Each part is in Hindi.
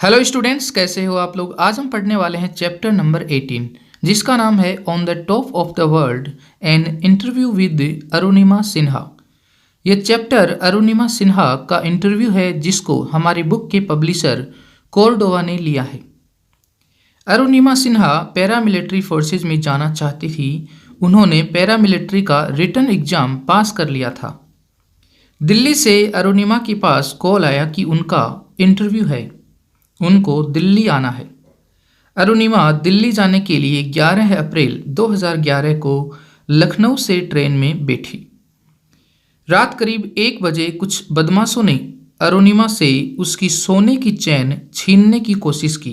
हेलो स्टूडेंट्स, कैसे हो आप लोग। आज हम पढ़ने वाले हैं चैप्टर नंबर 18 जिसका नाम है on the top of the world an interview with Arunima Sinha. यह चैप्टर अरुणिमा सिन्हा का इंटरव्यू है जिसको हमारी बुक के पब्लिशर कोर्डोवा ने लिया है। अरुणिमा सिन्हा पैरामिलिट्री फोर्सेज में जाना चाहती थी। उन्होंने पैरामिलिट्री का रिटन एग्जाम पास कर लिया था। दिल्ली से अरुणिमा के पास कॉल आया कि उनका इंटरव्यू है, उनको दिल्ली आना है। अरुणिमा दिल्ली जाने के लिए 11 अप्रैल 2011 को लखनऊ से ट्रेन में बैठी। रात करीब 1 बजे कुछ बदमाशों ने अरुणिमा से उसकी सोने की चैन छीनने की कोशिश की।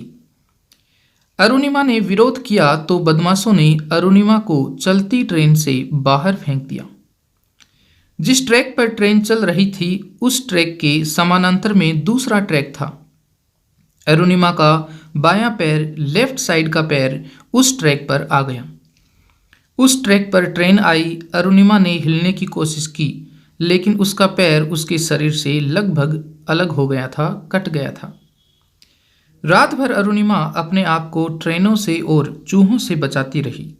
अरुणिमा ने विरोध किया तो बदमाशों ने अरुणिमा को चलती ट्रेन से बाहर फेंक दिया। जिस ट्रैक पर ट्रेन चल रही थी उस ट्रैक के समानांतर में दूसरा ट्रैक था। अरुणिमा का बायां पैर लेफ्ट साइड का पैर उस ट्रैक पर आ गया। उस ट्रैक पर ट्रेन आई। अरुणिमा ने हिलने की कोशिश की लेकिन उसका पैर उसके शरीर से लगभग अलग हो गया था, कट गया था। रात भर अरुणिमा अपने आप को ट्रेनों से और चूहों से बचाती रही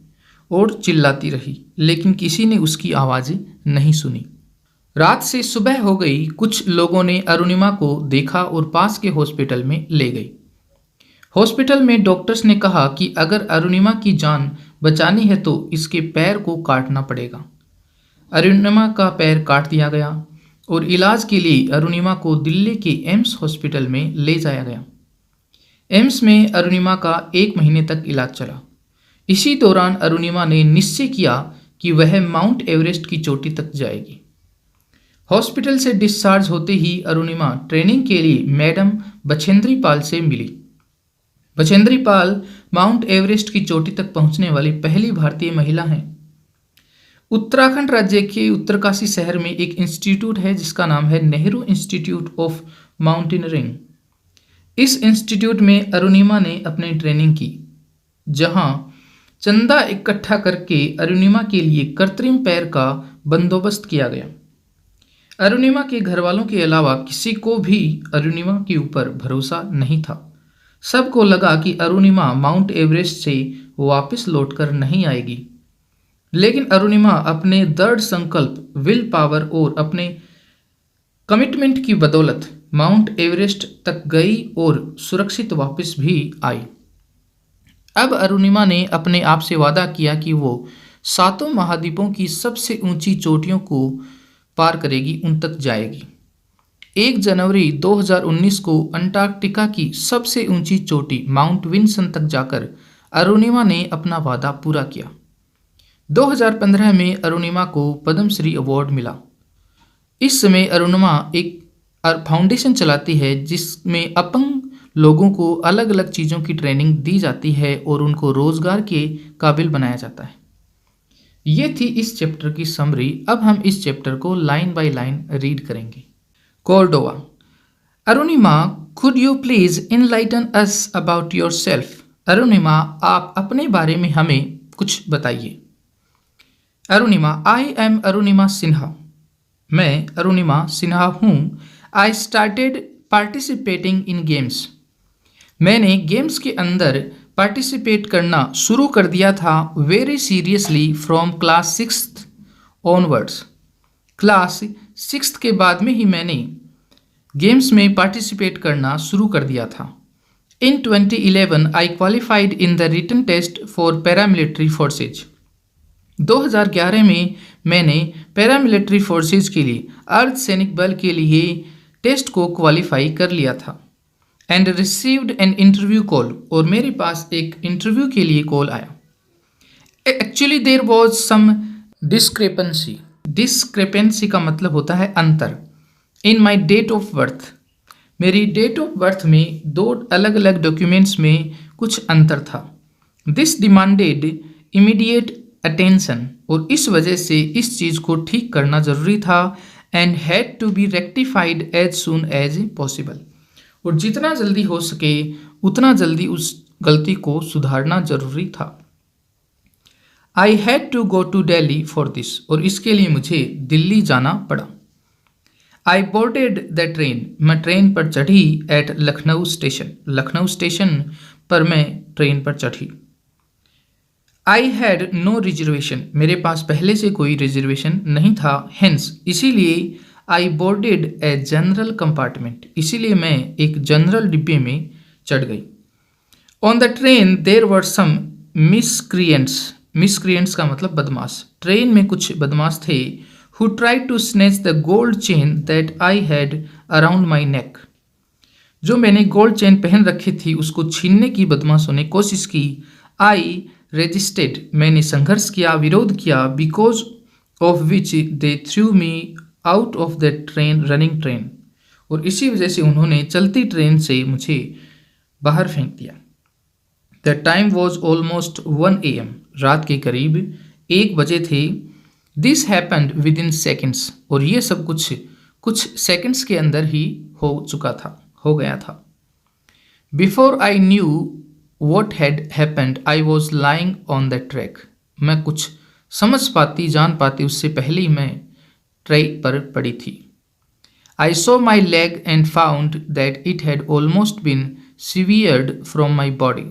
और चिल्लाती रही, लेकिन किसी ने उसकी आवाज़ें नहीं सुनी। रात से सुबह हो गई। कुछ लोगों ने अरुणिमा को देखा और पास के हॉस्पिटल में ले गए। हॉस्पिटल में डॉक्टर्स ने कहा कि अगर अरुणिमा की जान बचानी है तो इसके पैर को काटना पड़ेगा। अरुणिमा का पैर काट दिया गया और इलाज के लिए अरुणिमा को दिल्ली के एम्स हॉस्पिटल में ले जाया गया। एम्स में अरुणिमा का 1 महीने तक इलाज चला। इसी दौरान अरुणिमा ने निश्चय किया कि वह माउंट एवरेस्ट की चोटी तक जाएगी। हॉस्पिटल से डिस्चार्ज होते ही अरुणिमा ट्रेनिंग के लिए मैडम बछेंद्री पाल से मिली। बछेंद्री पाल माउंट एवरेस्ट की चोटी तक पहुंचने वाली पहली भारतीय महिला हैं। उत्तराखंड राज्य के उत्तरकाशी शहर में एक इंस्टीट्यूट है जिसका नाम है नेहरू इंस्टीट्यूट ऑफ माउंटेनियरिंग। इस इंस्टीट्यूट में अरुणिमा ने अपनी ट्रेनिंग की, जहां चंदा इकट्ठा करके अरुणिमा के लिए कृत्रिम पैर का बंदोबस्त किया गया। अरुणिमा के घर वालों के अलावा किसी को भी अरुणिमा के ऊपर भरोसा नहीं था। सबको लगा कि अरुणिमा माउंट एवरेस्ट से वापस लौटकर नहीं आएगी, लेकिन अरुणिमा अपने दृढ़ संकल्प, विल पावर और अपने कमिटमेंट की बदौलत माउंट एवरेस्ट तक गई और सुरक्षित वापस भी आई। अब अरुणिमा ने अपने आप से वादा किया कि वो 7 महाद्वीपों की सबसे ऊंची चोटियों को पार करेगी, उन तक जाएगी। 1 जनवरी 2019 को अंटार्कटिका की सबसे ऊंची चोटी माउंट विन्सन तक जाकर अरुणिमा ने अपना वादा पूरा किया। 2015 में अरुणिमा को पद्मश्री अवार्ड मिला। इस समय अरुणिमा एक फाउंडेशन चलाती है जिसमें अपंग लोगों को अलग अलग चीज़ों की ट्रेनिंग दी जाती है और उनको रोजगार के काबिल बनाया जाता है। ये थी इस चैप्टर की समरी। अब हम इस चैप्टर को लाइन बाय लाइन रीड करेंगे। Cordoba. Arunima, could you please enlighten us about yourself? Arunima, आप अपने बारे में हमें कुछ बताइए। Arunima, I am Arunima Sinha. मैं अरुणिमा सिन्हा हूँ। I started participating in games. मैंने गेम्स के अंदर पार्टिसिपेट करना शुरू कर दिया था very seriously from class 6th onwards. Class 6th के बाद में ही मैंने गेम्स में पार्टिसिपेट करना शुरू कर दिया था। In 2011 I qualified in the written test for paramilitary forces. 2011 में मैंने पैरामिलिट्री फोर्सेज के लिए अर्धसैनिक बल के लिए टेस्ट को क्वालिफाई कर लिया था। And received an interview call, और मेरे पास एक इंटरव्यू के लिए कॉल आया। Actually there was some discrepancy. Discrepancy का मतलब होता है अंतर। In my date of birth, मेरी डेट ऑफ बर्थ में 2 अलग अलग डॉक्यूमेंट्स में कुछ अंतर था। दिस डिमांडेड इमीडिएट अटेंशन, और इस वजह से इस चीज़ को ठीक करना ज़रूरी था। And had to be rectified as soon as possible, और जितना जल्दी हो सके उतना जल्दी उस गलती को सुधारना जरूरी था। I had to go to Delhi for this, और इसके लिए मुझे दिल्ली जाना पड़ा। आई बोर्डेड द ट्रेन, मैं ट्रेन पर चढ़ी at Lucknow station, Lucknow station पर मैं ट्रेन पर चढ़ी। आई हैड नो रिजर्वेशन, मेरे पास पहले से कोई रिजर्वेशन नहीं था, हेंस इसीलिए I boarded a general compartment, इसीलिए मैं एक जनरल डिब्बे में चढ़ गई। On the train there were some miscreants, miscreants का मतलब बदमाश, ट्रेन में कुछ बदमाश थे। Who tried to snatch the gold chain that I had around my neck, जो मैंने गोल्ड चेन पहन रखी थी उसको छीनने की बदमाशों ने कोशिश की। आई रेजिस्टेड, मैंने संघर्ष किया, विरोध किया। Because of which they through me out of the train, running train, और इसी वजह से उन्होंने चलती ट्रेन से मुझे बाहर फेंक दिया। The time was almost 1 AM, रात के करीब 1 बजे थे। This happened with in seconds, और ये सब कुछ सेकेंड्स के अंदर ही हो गया था। Before I knew what had happened I was lying on the track, मैं कुछ समझ पाती जान पाती उससे पहले ही मैं ट्रैक पर पड़ी थी। I saw my leg and found that it had almost been severed from my body,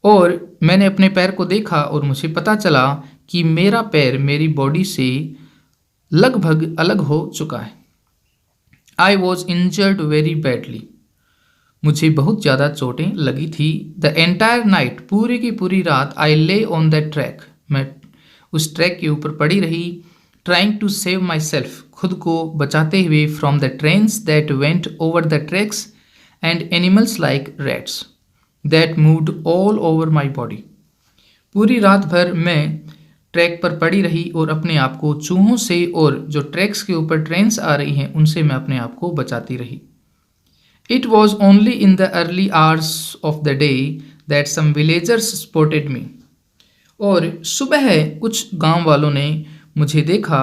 और मैंने अपने पैर को देखा और मुझे पता चला कि मेरा पैर मेरी बॉडी से लगभग अलग हो चुका है। I was injured very badly, मुझे बहुत ज़्यादा चोटें लगी थी। द एंटायर नाइट, पूरी की पूरी रात। आई ले ऑन द ट्रैक, मैं उस ट्रैक के ऊपर पड़ी रही। Trying to save myself, खुद को बचाते हुए। From the trains that went over the tracks and animals like rats that moved all over my body, पूरी रात भर मैं ट्रैक पर पड़ी रही और अपने आप को चूहों से और जो ट्रैक्स के ऊपर ट्रेन्स आ रही हैं उनसे मैं अपने आप को बचाती रही। It was only in the early hours of the day that some villagers spotted me, और सुबह कुछ गांव वालों ने मुझे देखा।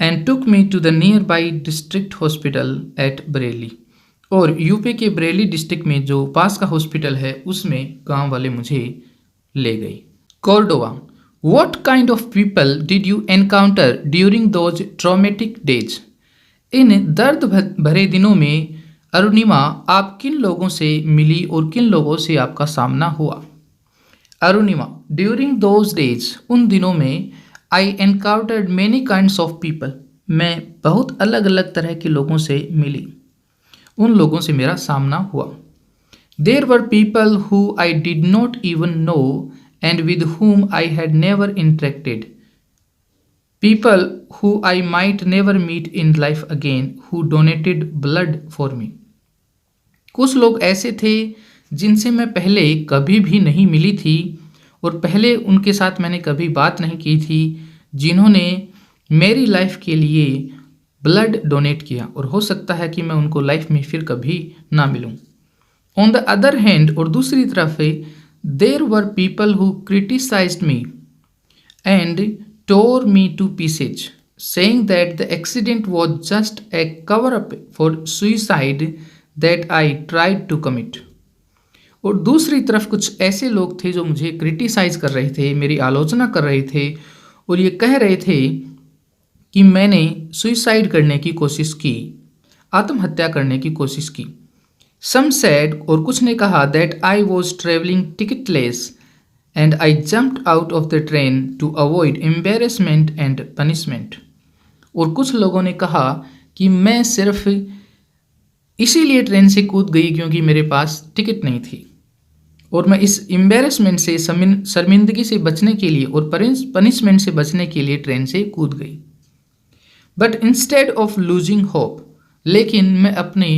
And took me to the nearby district hospital at Bareilly, और यूपी के बरेली डिस्ट्रिक्ट में जो पास का हॉस्पिटल है उसमें गांव वाले मुझे ले गए। Cordova, what kind of people did you encounter during those traumatic days, इन दर्द भरे दिनों में अरुणिमा आप किन लोगों से मिली और किन लोगों से आपका सामना हुआ। अरुणिमा, ड्यूरिंग दोज डेज, उन दिनों में। I encountered many kinds of people, मैं बहुत अलग अलग तरह के लोगों से मिली, उन लोगों से मेरा सामना हुआ। There were people who I did not even know and with whom I had never interacted, people who I might never meet in life again, who donated blood for me. कुछ लोग ऐसे थे जिनसे मैं पहले कभी भी नहीं मिली थी और पहले उनके साथ मैंने कभी बात नहीं की थी, जिन्होंने मेरी लाइफ के लिए ब्लड डोनेट किया, और हो सकता है कि मैं उनको लाइफ में फिर कभी ना मिलूं। ऑन द अदर हैंड, और दूसरी तरफ there were people who criticized me and tore me to pieces, saying that the accident was just a cover-up for suicide that I tried to commit. और दूसरी तरफ कुछ ऐसे लोग थे जो मुझे क्रिटिसाइज कर रहे थे, मेरी आलोचना कर रहे थे और ये कह रहे थे कि मैंने सुइसाइड करने की कोशिश की, आत्महत्या करने की कोशिश की। Some said, और कुछ ने कहा, that I was traveling ticketless and I jumped out of the train to avoid embarrassment and punishment. और कुछ लोगों ने कहा कि मैं सिर्फ इसीलिए ट्रेन से कूद गई क्योंकि मेरे पास टिकट नहीं थी और मैं इस एम्बेरसमेंट से, शर्मिंदगी से बचने के लिए और पनिशमेंट से बचने के लिए ट्रेन से कूद गई। But instead of losing hope, लेकिन मैं अपने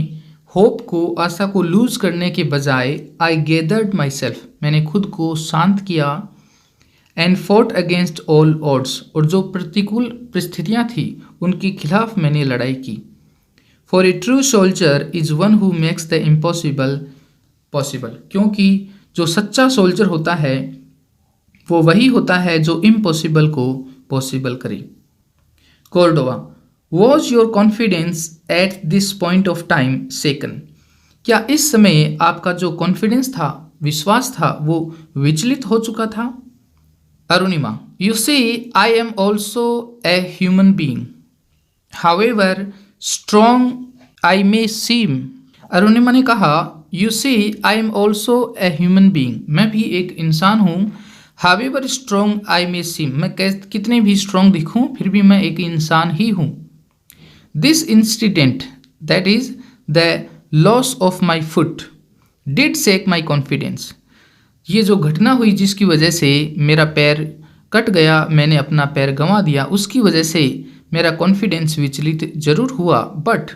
होप को, आशा को लूज करने के बजाय, आई गेदर्ड माई सेल्फ, मैंने खुद को शांत किया, and fought against all odds, और जो प्रतिकूल परिस्थितियाँ थी उनके खिलाफ मैंने लड़ाई की। For a true soldier is one who makes the impossible possible, क्योंकि जो सच्चा सोल्जर होता है वो वही होता है जो इम्पॉसिबल को पॉसिबल करे। Cordova, was your confidence at this point of time सेकन, क्या इस समय आपका जो कॉन्फिडेंस था, विश्वास था, वो विचलित हो चुका था। Arunima, you see I am also a human being, however strong I may seem. Arunima ने कहा, you see I am also a human being, मैं भी एक इंसान हूँ। हावेवर स्ट्रॉन्ग आई मे सीम, मैं कितने भी स्ट्रॉन्ग दिखूँ फिर भी मैं एक इंसान ही हूँ। This incident that is the loss of my foot did shake my confidence. ये जो घटना हुई जिसकी वजह से मेरा पैर कट गया, मैंने अपना पैर गंवा दिया, उसकी वजह से मेरा कॉन्फिडेंस विचलित जरूर हुआ। But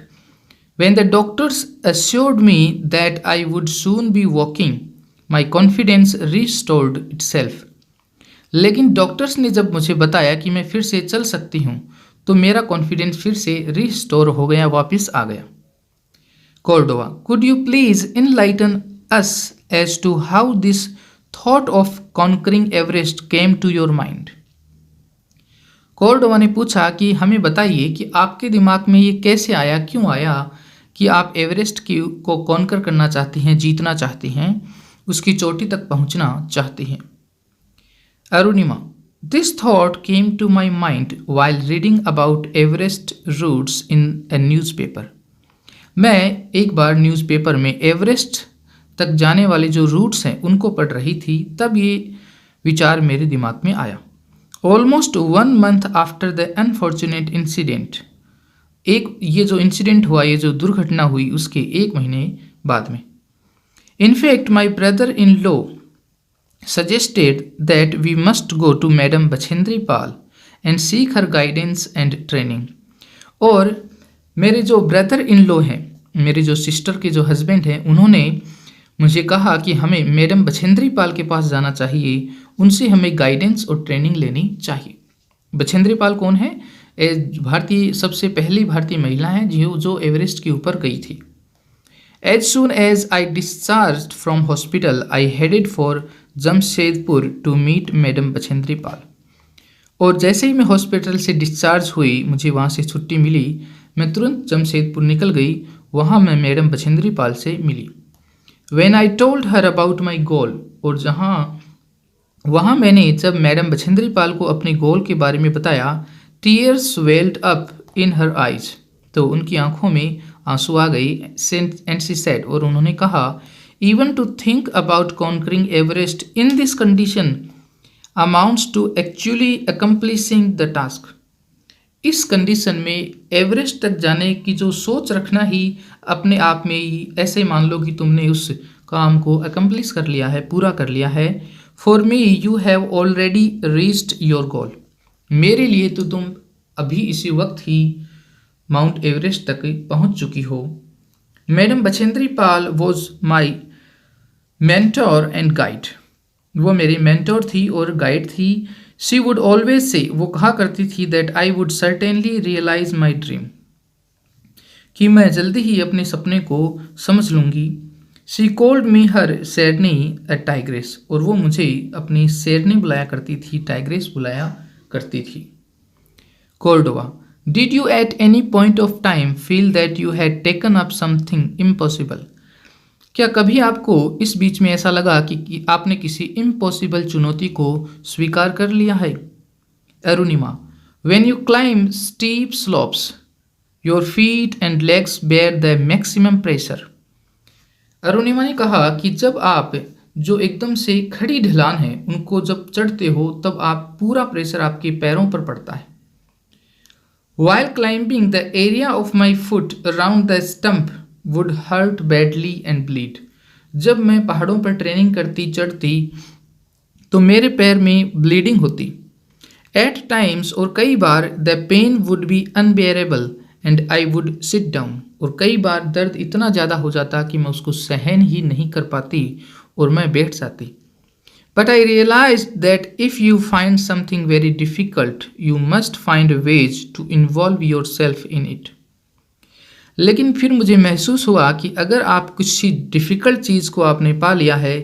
when the doctors assured me that I would soon be walking, my confidence restored itself. लेकिन डॉक्टर्स ने जब मुझे बताया कि मैं फिर से चल सकती हूँ तो मेरा कॉन्फिडेंस फिर से रिस्टोर हो गया, वापस आ गया। Cordova, could you please enlighten us as to how this thought of conquering Everest came to your mind? Cordova ने पूछा कि हमें बताइए कि आपके दिमाग में ये कैसे आया, क्यों आया कि आप एवरेस्ट को कॉन्कर करना चाहती हैं, जीतना चाहती हैं, उसकी चोटी तक पहुंचना चाहती हैं। Arunima, this thought came to my mind while reading about Everest routes in a newspaper. मैं एक बार न्यूज़पेपर में एवरेस्ट तक जाने वाले जो रूट्स हैं उनको पढ़ रही थी, तब ये विचार मेरे दिमाग में आया। Almost 1 month after the unfortunate incident, ये जो इंसिडेंट हुआ, ये जो दुर्घटना हुई उसके 1 महीने बाद में। In fact my brother in law suggested that we must go to madam Bachendri Pal and seek her guidance and training. और मेरे जो ब्रदर इन लॉ हैं, मेरे जो सिस्टर के जो हस्बैंड हैं, उन्होंने मुझे कहा कि हमें मैडम बछेंद्री पाल के पास जाना चाहिए, उनसे हमें गाइडेंस और ट्रेनिंग लेनी चाहिए। बछेंद्री पाल कौन है? सबसे पहली भारतीय महिला है जो एवरेस्ट के ऊपर गई थी। As soon as I discharge from hospital I headed for Jamshedpur to meet madam Bachendri Pal. और जैसे ही मैं हॉस्पिटल से डिस्चार्ज हुई, मुझे वहाँ से छुट्टी मिली, मैं तुरंत जमशेदपुर निकल गई, वहाँ मैं मैडम बछेंद्री पाल से मिली। When I told her about my goal, और वहाँ मैंने जब मैडम बछेंद्री पाल को अपने गोल के बारे में बताया, tears welled up in her eyes, तो उनकी आंखों में आंसू आ गई। and she said, और उन्होंने कहा, even to think about conquering Everest in this condition amounts to actually accomplishing the task. इस कंडीशन में एवरेस्ट तक जाने की जो सोच रखना ही अपने आप में ही ऐसे मान लो कि तुमने उस काम को अकम्प्लिश कर लिया है, पूरा कर लिया है। For me you have already reached your goal, मेरे लिए तो तुम अभी इसी वक्त ही माउंट एवरेस्ट तक पहुंच चुकी हो। Madam Bachendri Pal was my mentor and guide, वो मेरी मेंटोर थी और गाइड थी। शी वुड ऑलवेज से, वो कहा करती थी, that I would certainly realise my dream, कि मैं जल्दी ही अपने सपने को समझ लूँगी। शी कॉल्ड मी हर शेरनी ए टाइग्रेस, और वो मुझे अपनी शेरनी बुलाया करती थी, टाइग्रेस बुलाया करती थी। Cordova, did you at any point of time feel that you had taken up something impossible, क्या कभी आपको इस बीच में ऐसा लगा कि आपने किसी इम्पॉसिबल चुनौती को स्वीकार कर लिया है? Arunima, when you climb steep slopes your feet and legs bear the maximum pressure. Arunima ने कहा कि जब आप जो एकदम से खड़ी ढलान है उनको जब चढ़ते हो तब आप पूरा प्रेशर आपके पैरों पर पड़ता है। While climbing, the area of my foot around the stump would hurt badly and bleed. जब मैं पहाड़ों पर ट्रेनिंग करती चढ़ती तो मेरे पैर में ब्लीडिंग होती। At times, और कई बार, the pain would be unbearable and I would sit down. और कई बार दर्द इतना ज़्यादा हो जाता कि मैं उसको सहन ही नहीं कर पाती और मैं बैठ जाती। But I realized that if you find something very difficult, you must find ways to involve yourself in it. लेकिन फिर मुझे महसूस हुआ कि अगर आप कुछ डिफ़िकल्ट चीज़ को आपने पा लिया है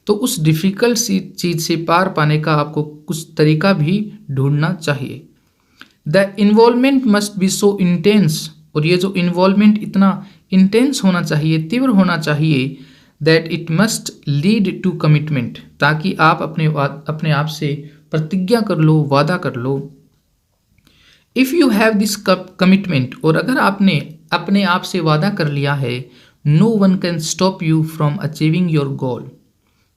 तो उस डिफ़िकल्ट चीज़ से पार पाने का आपको कुछ तरीका भी ढूंढना चाहिए। The involvement must be so intense, और ये जो इन्वॉल्वमेंट इतना इंटेंस होना चाहिए, तीव्र होना चाहिए, that it must lead to commitment, ताकि आप अपने आप से प्रतिज्ञा कर लो, वादा कर लो। If you have this commitment, और अगर आपने अपने आप से वादा कर लिया है, no one can stop you from achieving your goal,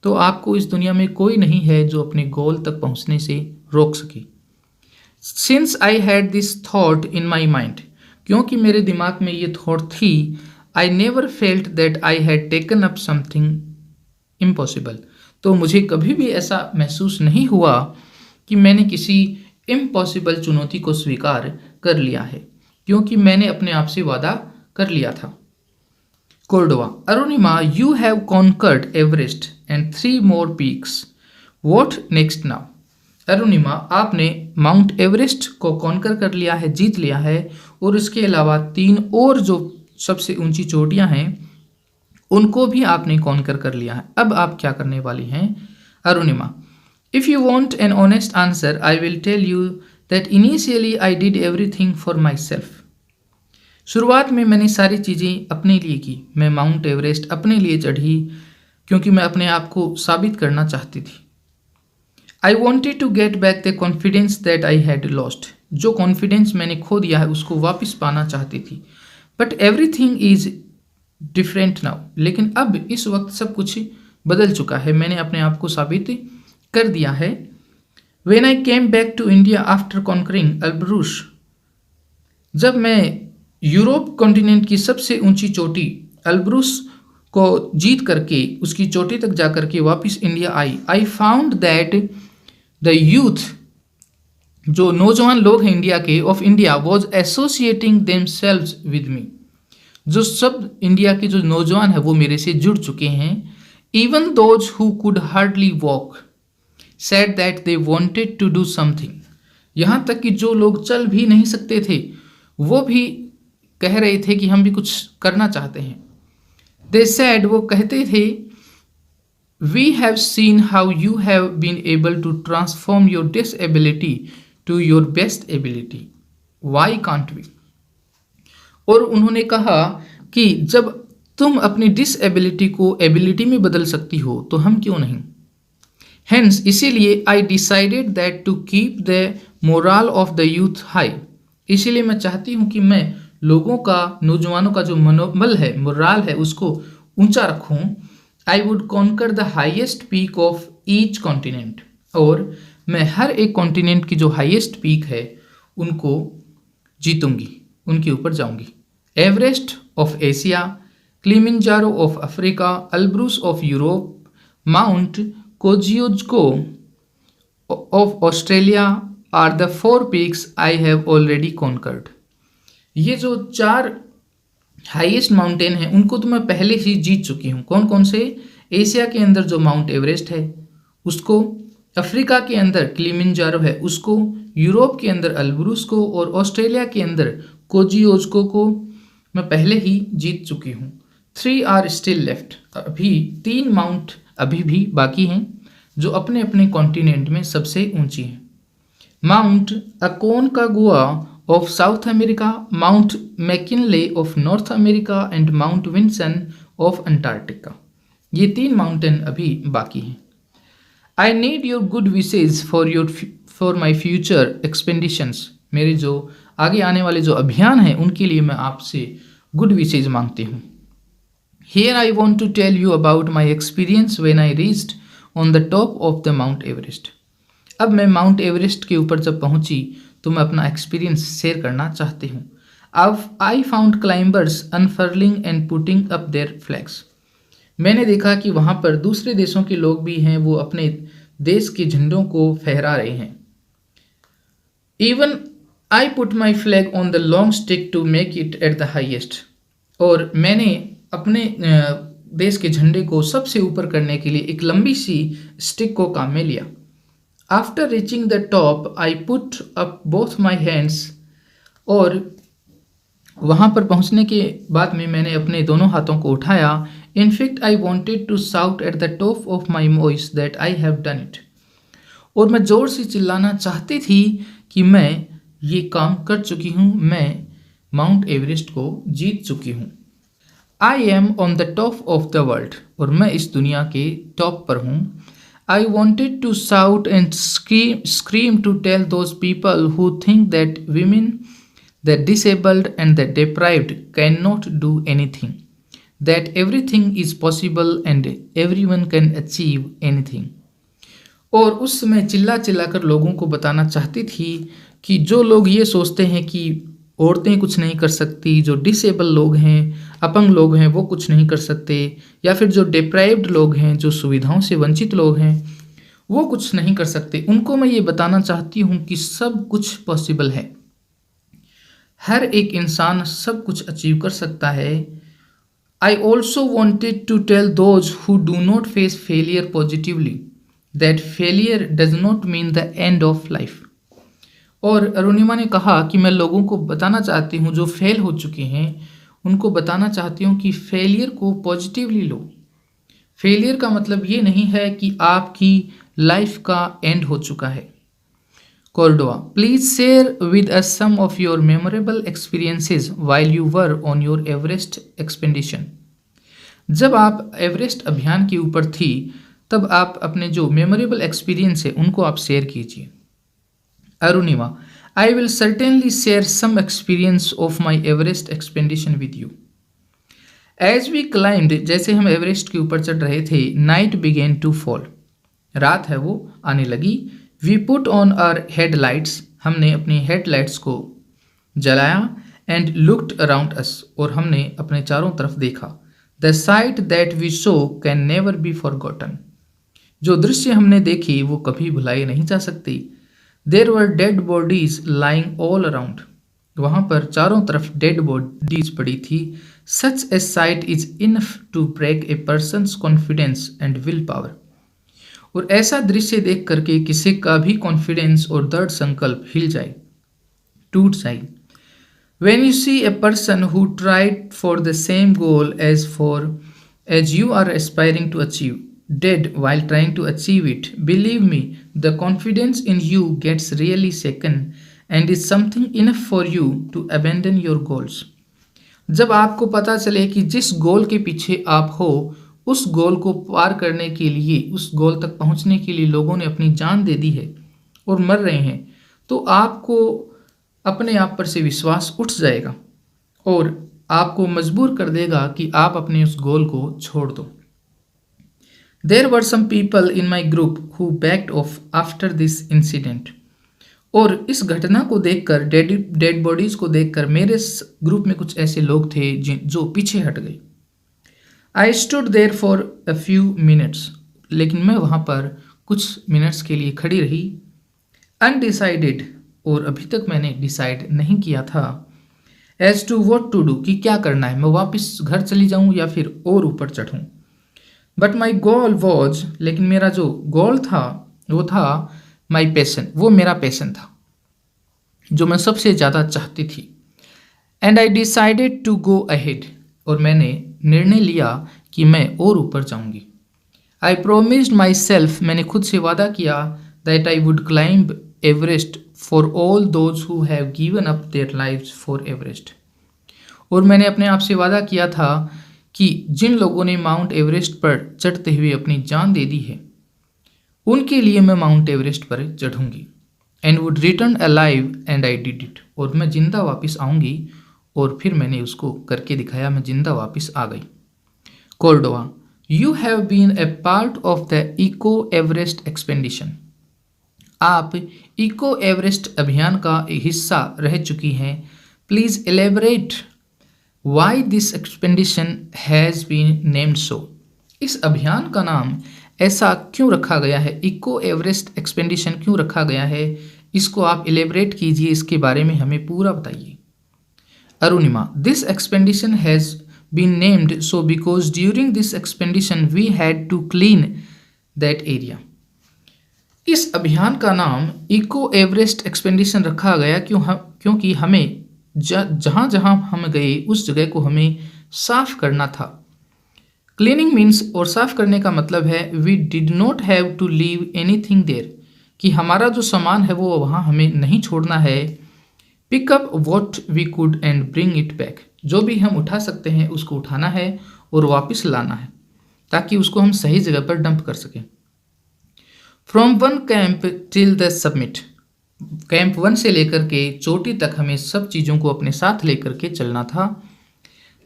तो आपको इस दुनिया में कोई नहीं है जो अपने गोल तक पहुंचने से रोक सके। Since I had this thought in my mind, क्योंकि मेरे दिमाग में ये थॉट थी, I never felt that I had taken up something impossible, तो मुझे कभी भी ऐसा महसूस नहीं हुआ कि मैंने किसी इम्पॉसिबल चुनौती को स्वीकार कर लिया है, क्योंकि मैंने अपने आप से वादा कर लिया था। Cordova, Arunima, you have conquered Everest and 3 more peaks, what next now? Arunima, आपने माउंट एवरेस्ट को कॉन्कर कर लिया है, जीत लिया है, और इसके अलावा 3 और जो सबसे ऊंची चोटियां हैं उनको भी आपने कॉन्कर कर लिया है। अब आप क्या करने वाली हैं? Arunima, if you want an honest answer I will tell you that initially I did everything for myself. शुरुआत में मैंने सारी चीज़ें अपने लिए की। मैं माउंट एवरेस्ट अपने लिए चढ़ी क्योंकि मैं अपने आप को साबित करना चाहती थी। I wanted to get back the confidence that I had lost, जो कॉन्फिडेंस मैंने खो दिया है उसको वापस पाना चाहती थी। But everything is different now, लेकिन अब इस वक्त सब कुछ बदल चुका है, मैंने अपने आप को साबित कर दिया है। When I came back to India after conquering Elbrus, जब मैं यूरोप कॉन्टिनेंट की सबसे ऊंची चोटी अल्ब्रूस को जीत करके उसकी चोटी तक जा करके वापस India I, I found that the youth, जो नौजवान लोग हैं इंडिया के, of India was associating themselves with me, जो सब इंडिया के जो नौजवान हैं वो मेरे से जुड़ चुके हैं। Even those who could hardly walk said that they wanted to do something, यहाँ तक कि जो लोग चल भी नहीं सकते थे वो भी कह रहे थे कि हम भी कुछ करना चाहते हैं। दे सेड, वो कहते थे, we have seen how you have been able to transform your disability to your best ability, why can't we? और उन्होंने कहा कि जब तुम अपनी डिसएबिलिटी को एबिलिटी में बदल सकती हो तो हम क्यों नहीं? हेंस, इसीलिए I decided that to keep the morale of the youth high, इसीलिए मैं चाहती हूँ कि मैं लोगों का, नौजवानों का जो मनोबल है, मोरल है, उसको ऊंचा रखूँ। I would conquer the highest peak of each continent, और मैं हर एक कॉन्टिनेंट की जो हाईएस्ट पीक है उनको जीतूंगी, उनके ऊपर जाऊंगी। Everest of Asia, Kilimanjaro of Africa, Elbrus of Europe, Mount Kosciuszko of Australia are the 4 peaks I have already conquered. ये जो 4 हाईएस्ट माउंटेन हैं उनको तो मैं पहले ही जीत चुकी हूँ। कौन कौन से? एशिया के अंदर जो माउंट एवरेस्ट है उसको, अफ्रीका के अंदर किलिमंजारो है उसको, यूरोप के अंदर अल्ब्रूस को, और ऑस्ट्रेलिया के अंदर कोजियोजको को मैं पहले ही जीत चुकी हूँ। 3 आर स्टिल लेफ्ट, अभी 3 माउंट अभी भी बाकी हैं जो अपने अपने कॉन्टिनेंट में सबसे ऊंची हैं। Mount Aconcagua of South America, Mount McKinley of North America and Mount Vinson of Antarctica, ये 3 माउंटेन अभी बाकी हैं। I need your good wishes for my future expeditions, मेरे जो आगे आने वाले जो अभियान हैं उनके लिए मैं आपसे गुड विशेज मांगती हूँ। Here I want to tell you about my experience when I reached on the top of the Mount Everest. अब मैं माउंट एवरेस्ट के ऊपर जब पहुंची तो मैं अपना एक्सपीरियंस शेयर करना चाहती हूँ। I found climbers unfurling and putting up their flags, मैंने देखा कि वहाँ पर दूसरे देशों के लोग भी हैं, वो अपने देश के झंडों को फहरा रहे हैं। Even I put my flag on the long stick to make it at the highest, और मैंने अपने देश के झंडे को सबसे ऊपर करने के लिए एक लंबी सी स्टिक को काम में लिया। After reaching the top I put up both my hands, और वहाँ पर पहुँचने के बाद में मैंने अपने दोनों हाथों को उठाया। In fact, I wanted to shout at the top of my voice that I have done it. और मैं जोर से चिल्लाना चाहती थी कि मैं ये काम कर चुकी हूँ, मैं माउंट एवरेस्ट को जीत चुकी हूँ। I am on the top of the world, और मैं इस दुनिया के टॉप पर हूँ। I wanted to shout and scream to tell those people who think that women, the disabled, and the deprived cannot do anything, that everything is possible and everyone can achieve anything. और उस समय चिल्ला चिल्ला कर लोगों को बताना चाहती थी कि जो लोग ये सोचते हैं कि औरतें कुछ नहीं कर सकती, जो डिसेबल लोग हैं, अपंग लोग हैं, वो कुछ नहीं कर सकते, या फिर जो डिप्राइव्ड लोग हैं, जो सुविधाओं से वंचित लोग हैं, वो कुछ नहीं कर सकते, उनको मैं ये बताना चाहती हूँ कि सब कुछ पॉसिबल है। हर एक इंसान सब कुछ अचीव कर सकता है। I also wanted to tell those who do not face failure positively that failure does not mean the end of life. और अरुणिमा ने कहा कि मैं लोगों को बताना चाहती हूँ जो फेल हो चुके हैं, उनको बताना चाहती हूँ कि फेलियर को पॉजिटिवली लो। फेलियर का मतलब ये नहीं है कि आपकी लाइफ का एंड हो चुका है। Cordova, please share with us some of your memorable experiences while you were on your Everest expedition. जब आप एवरेस्ट अभियान के ऊपर थी तब आप अपने जो मेमोरेबल एक्सपीरियंस है उनको आप शेयर कीजिए। Arunima, I will certainly share some experience of my Everest expedition with you. As we climbed, जैसे हम एवरेस्ट के ऊपर चढ़ रहे थे, नाइट बिगेन टू फॉल, रात है वो आने लगी। We put on our headlights, हमने अपनी हेडलाइट्स को जलाया। एंड लुक्ड अराउंड अस, और हमने अपने चारों तरफ देखा। The sight that we saw can never be forgotten, जो दृश्य हमने देखी वो कभी भुलाई नहीं जा सकती। There were dead bodies lying all around, वहाँ पर चारों तरफ डेड बॉडीज पड़ी थी। Such a sight is enough to break a person's confidence and will power, और ऐसा दृश्य देख करके किसी का भी कॉन्फिडेंस और दृढ़ संकल्प हिल जाए, टूट जाए। When you see a person who tried for the same goal as you are aspiring to achieve, dead while trying to achieve it, believe me, the confidence in you gets really shaken and is something enough for you to abandon your goals. जब आपको पता चले कि जिस गोल के पीछे आप हो, उस गोल को पार करने के लिए, उस गोल तक पहुंचने के लिए लोगों ने अपनी जान दे दी है और मर रहे हैं, तो आपको अपने आप पर से विश्वास उठ जाएगा और आपको मजबूर कर देगा कि आप अपने उस गोल को छोड़ दो। There were some people in my group who backed off after this incident, और इस घटना को देखकर, डेड बॉडीज को देखकर मेरे ग्रुप में कुछ ऐसे लोग थे जो पीछे हट गए। I stood there for a few minutes, लेकिन मैं वहाँ पर कुछ मिनट्स के लिए खड़ी रही। अनडिसाइडेड, और अभी तक मैंने डिसाइड नहीं किया था। As to what to do, कि क्या करना है, मैं वापस घर चली जाऊं या फिर और ऊपर चढ़ूं। बट माई गोल वॉज, लेकिन मेरा जो गोल था वो था माई पैशन, वो मेरा पैशन था जो मैं सबसे ज़्यादा चाहती थी। And I decided to go ahead, और मैंने निर्णय लिया कि मैं और ऊपर जाऊंगी। आई प्रोमिस्ड माई सेल्फ, मैंने खुद से वादा किया, that I would climb Everest for all those who have given up their lives for Everest, और मैंने अपने आप से वादा किया था कि जिन लोगों ने माउंट एवरेस्ट पर चढ़ते हुए अपनी जान दे दी है, उनके लिए मैं माउंट एवरेस्ट पर चढ़ूंगी। And would return alive and I did it, और मैं जिंदा वापस आऊंगी, और फिर मैंने उसको करके दिखाया, मैं जिंदा वापस आ गई। Cordova, you have been a part of the eco Everest expedition, आप इको एवरेस्ट अभियान का हिस्सा रह चुकी हैं। Please elaborate why this expedition has been named so, इस अभियान का नाम ऐसा क्यों रखा गया है, इको एवरेस्ट एक्सपेडिशन क्यों रखा गया है, इसको आप एलेबरेट कीजिए, इसके बारे में हमें पूरा बताइए। Arunima, this expedition has been named so because during this expedition we had to clean that area, इस अभियान का नाम इको एवरेस्ट एक्सपेडिशन रखा गया क्योंकि हमें जहाँ जहाँ हम गए उस जगह को हमें साफ करना था। क्लीनिंग मीन्स, और साफ करने का मतलब है, we did not have to leave anything there, कि हमारा जो सामान है वो वहाँ हमें नहीं छोड़ना है। Pick up what we could and bring it back, जो भी हम उठा सकते हैं उसको उठाना है और वापस लाना है ताकि उसको हम सही जगह पर डंप कर सकें। From one camp till the submit, camp 1 से लेकर के चोटी तक हमें सब चीज़ों को अपने साथ लेकर के चलना था।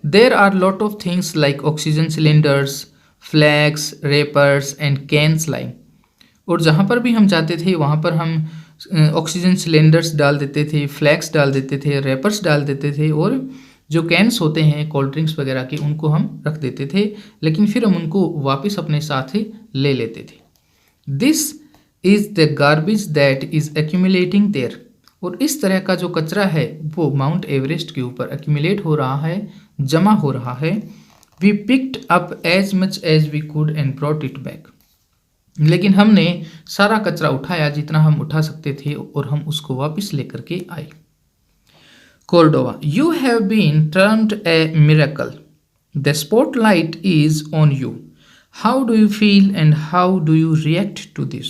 There are lot of things like oxygen cylinders, flags, wrappers and cans line. और जहाँ पर भी हम जाते थे वहाँ पर हम ऑक्सीजन सिलेंडर्स डाल देते थे, फ्लैग्स डाल देते थे, रेपर्स डाल देते थे, और जो कैंस होते हैं कोल्ड ड्रिंक्स वगैरह के उनको हम रख देते थे, लेकिन फिर हम उनको वापस अपने साथ ही ले लेते थे। This is the garbage that is accumulating there. और इस तरह का जो कचरा है वो माउंट एवरेस्ट के ऊपर एक्यूमुलेट हो रहा है, जमा हो रहा है। We picked up as much as we could and brought it back. लेकिन हमने सारा कचरा उठाया जितना हम उठा सकते थे और हम उसको वापस लेकर के आए। Cordova, you have been termed a miracle. The spotlight is on you. How do you feel and how do you react to this.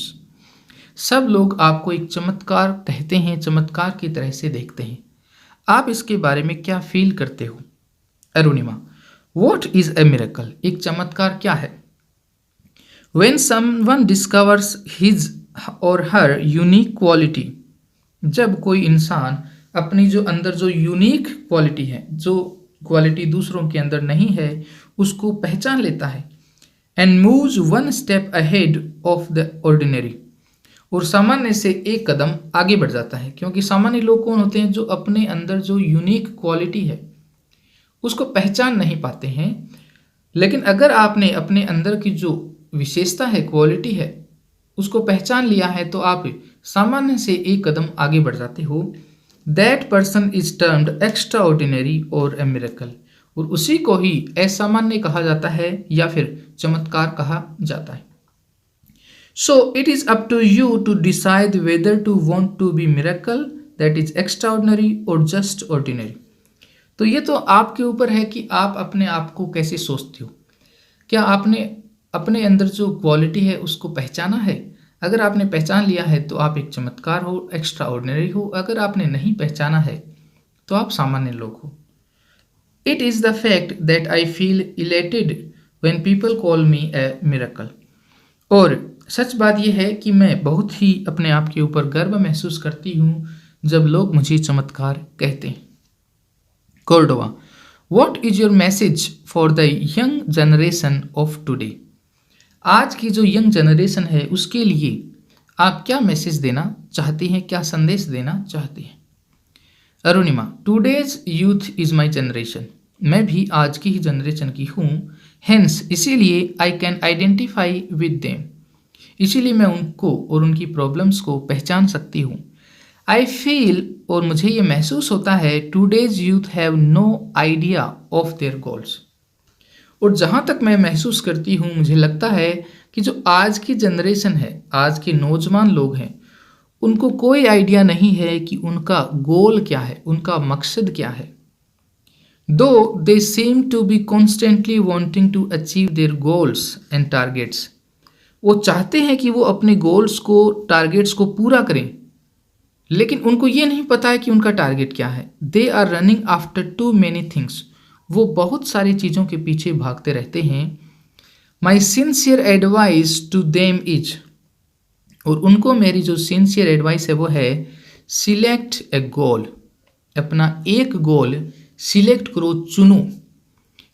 सब लोग आपको एक चमत्कार कहते हैं, चमत्कार की तरह से देखते हैं। आप इसके बारे में क्या फील करते हो। Arunima, what is a miracle. एक चमत्कार क्या है। When someone discovers his or her unique quality, जब कोई इंसान अपनी जो अंदर जो यूनिक क्वालिटी है, जो क्वालिटी दूसरों के अंदर नहीं है, उसको पहचान लेता है। And moves one step ahead of the ordinary, और सामान्य से एक कदम आगे बढ़ जाता है। क्योंकि सामान्य लोग कौन होते हैं, जो अपने अंदर जो यूनिक क्वालिटी है उसको पहचान नहीं पाते हैं। लेकिन अगर आपने अपने अंदर की जो विशेषता है, क्वालिटी है, उसको पहचान लिया है तो आप सामान्य से एक कदम आगे बढ़ जाते हो। That person is termed extra ordinary और ए मिरेकल, और उसी को ही असामान्य कहा जाता है या फिर चमत्कार कहा जाता है। So it is up to you to decide whether to want to be miracle that is extraordinary और जस्ट ऑर्डिनरी। तो ये तो आपके ऊपर है कि आप अपने आप को कैसे सोचते हो। क्या आपने अपने अंदर जो क्वालिटी है उसको पहचाना है। अगर आपने पहचान लिया है तो आप एक चमत्कार हो, एक्स्ट्रा ऑर्डिनरी हो। अगर आपने नहीं पहचाना है तो आप सामान्य लोग हो। It is the fact that I feel elated when people call me A miracle. और सच बात यह है कि मैं बहुत ही अपने आप के ऊपर गर्व महसूस करती हूँ जब लोग मुझे चमत्कार कहते हैं। Cordoba, what is your message for the young generation of today. आज की जो यंग जनरेशन है उसके लिए आप क्या मैसेज देना चाहते हैं, क्या संदेश देना चाहते हैं। Arunima, today's youth is my generation. मैं भी आज की ही जनरेशन की हूँ। हेंस इसीलिए I can identify with them, इसीलिए मैं उनको और उनकी प्रॉब्लम्स को पहचान सकती हूँ। आई फील, और मुझे ये महसूस होता है, today's youth have no idea of their goals. और जहाँ तक मैं महसूस करती हूँ, मुझे लगता है कि जो आज की जनरेशन है, आज के नौजवान लोग हैं, उनको कोई आइडिया नहीं है कि उनका गोल क्या है, उनका मकसद क्या है। Though they seem to be constantly wanting to achieve their goals and targets. वो चाहते हैं कि वो अपने गोल्स को, टारगेट्स को पूरा करें, लेकिन उनको ये नहीं पता है कि उनका टारगेट क्या है। They are running after too many things. वो बहुत सारी चीज़ों के पीछे भागते रहते हैं। My sincere advice to them is, और उनको मेरी जो सिंसियर एडवाइस है वो है, सिलेक्ट ए गोल। अपना एक गोल सिलेक्ट करो, चुनो।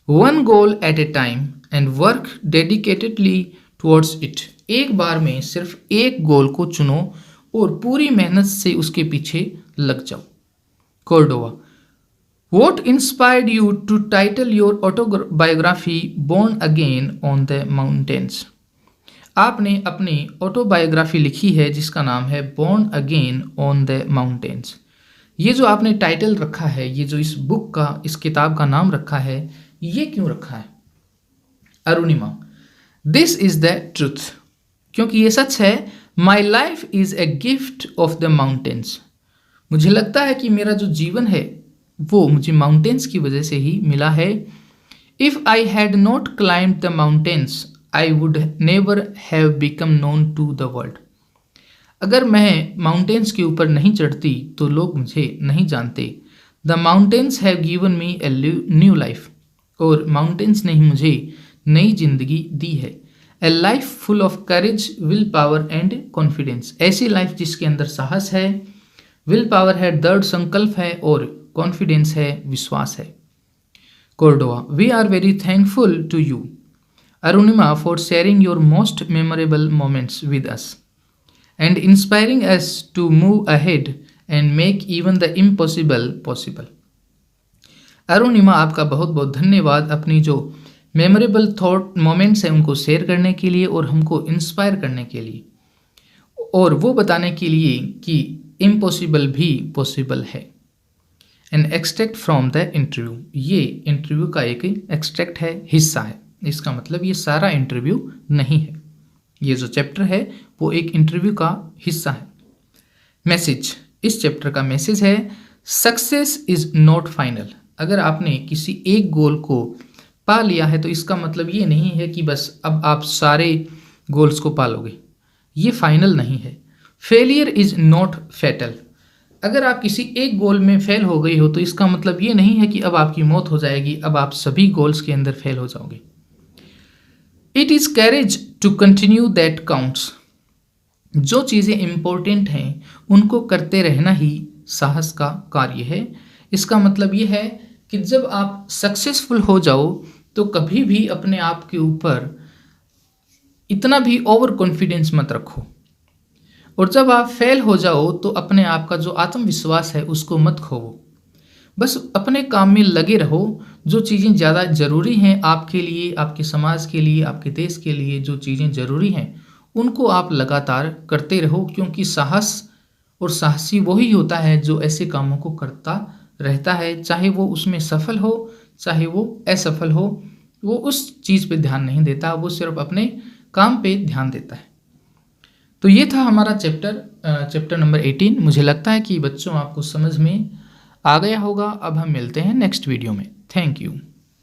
One goal eight A time and work dedicatedly towards it. एक बार में सिर्फ एक गोल को चुनो और पूरी मेहनत से उसके पीछे लग जाओ। Cordoba, What inspired you to title your autobiography Born Again on the Mountains? आपने अपनी ऑटोबायोग्राफी लिखी है जिसका नाम है Born Again on the Mountains। ये जो आपने टाइटल रखा है, ये जो इस बुक का, इस किताब का नाम रखा है, ये क्यों रखा है। Arunima, this is the truth, क्योंकि ये सच है। My life is a gift of the mountains. मुझे लगता है कि मेरा जो जीवन है वो मुझे माउंटेन्स की वजह से ही मिला है। If I had not climb the mountains I would never have become known to the world. अगर मैं माउंटेन्स के ऊपर नहीं चढ़ती तो लोग मुझे नहीं जानते। The mountains have given me a new life, और माउंटेन्स ने ही मुझे नई जिंदगी दी है। ए life full of courage, will power and confidence. ऐसी लाइफ जिसके अंदर साहस है, विल पावर है, दृढ़ संकल्प है और कॉन्फिडेंस है, विश्वास है। Cordova, we are very thankful to you Arunima for sharing your most memorable moments with us and inspiring us to move ahead and make even the impossible possible. Arunima, आपका बहुत बहुत धन्यवाद अपनी जो मेमोरेबल थॉट मोमेंट्स हैं उनको शेयर करने के लिए और हमको इंस्पायर करने के लिए और वो बताने के लिए कि इम्पॉसिबल भी पॉसिबल है। An extract from the interview, ये इंटरव्यू का एक एक्सट्रैक्ट है, हिस्सा है। इसका मतलब ये सारा इंटरव्यू नहीं है, ये जो चैप्टर है वो एक इंटरव्यू का हिस्सा है। मैसेज, इस चैप्टर का मैसेज है सक्सेस इज नॉट फाइनल। अगर आपने किसी एक गोल को पा लिया है तो इसका मतलब ये नहीं है कि बस अब आप सारे गोल्स को पालोगे, ये फाइनल नहीं है। Failure is not fatal. अगर आप किसी एक गोल में फेल हो गई हो तो इसका मतलब ये नहीं है कि अब आपकी मौत हो जाएगी, अब आप सभी गोल्स के अंदर फेल हो जाओगे। It is courage to continue that counts. जो चीज़ें इंपॉर्टेंट हैं उनको करते रहना ही साहस का कार्य है। इसका मतलब ये है कि जब आप सक्सेसफुल हो जाओ तो कभी भी अपने आप के ऊपर इतना भी ओवर कॉन्फिडेंस मत रखो, और जब आप फेल हो जाओ तो अपने आप का जो आत्मविश्वास है उसको मत खोवो। बस अपने काम में लगे रहो। जो चीज़ें ज़्यादा ज़रूरी हैं आपके लिए, आपके समाज के लिए, आपके देश के लिए, जो चीज़ें ज़रूरी हैं उनको आप लगातार करते रहो, क्योंकि साहस और साहसी वही होता है जो ऐसे कामों को करता रहता है, चाहे वो उसमें सफल हो चाहे वो असफल हो। वो उस चीज़ पे ध्यान नहीं देता, वो सिर्फ अपने काम पे ध्यान देता है। तो ये था हमारा चैप्टर नंबर 18। मुझे लगता है कि बच्चों आपको समझ में आ गया होगा। अब हम मिलते हैं नेक्स्ट वीडियो में। Thank you.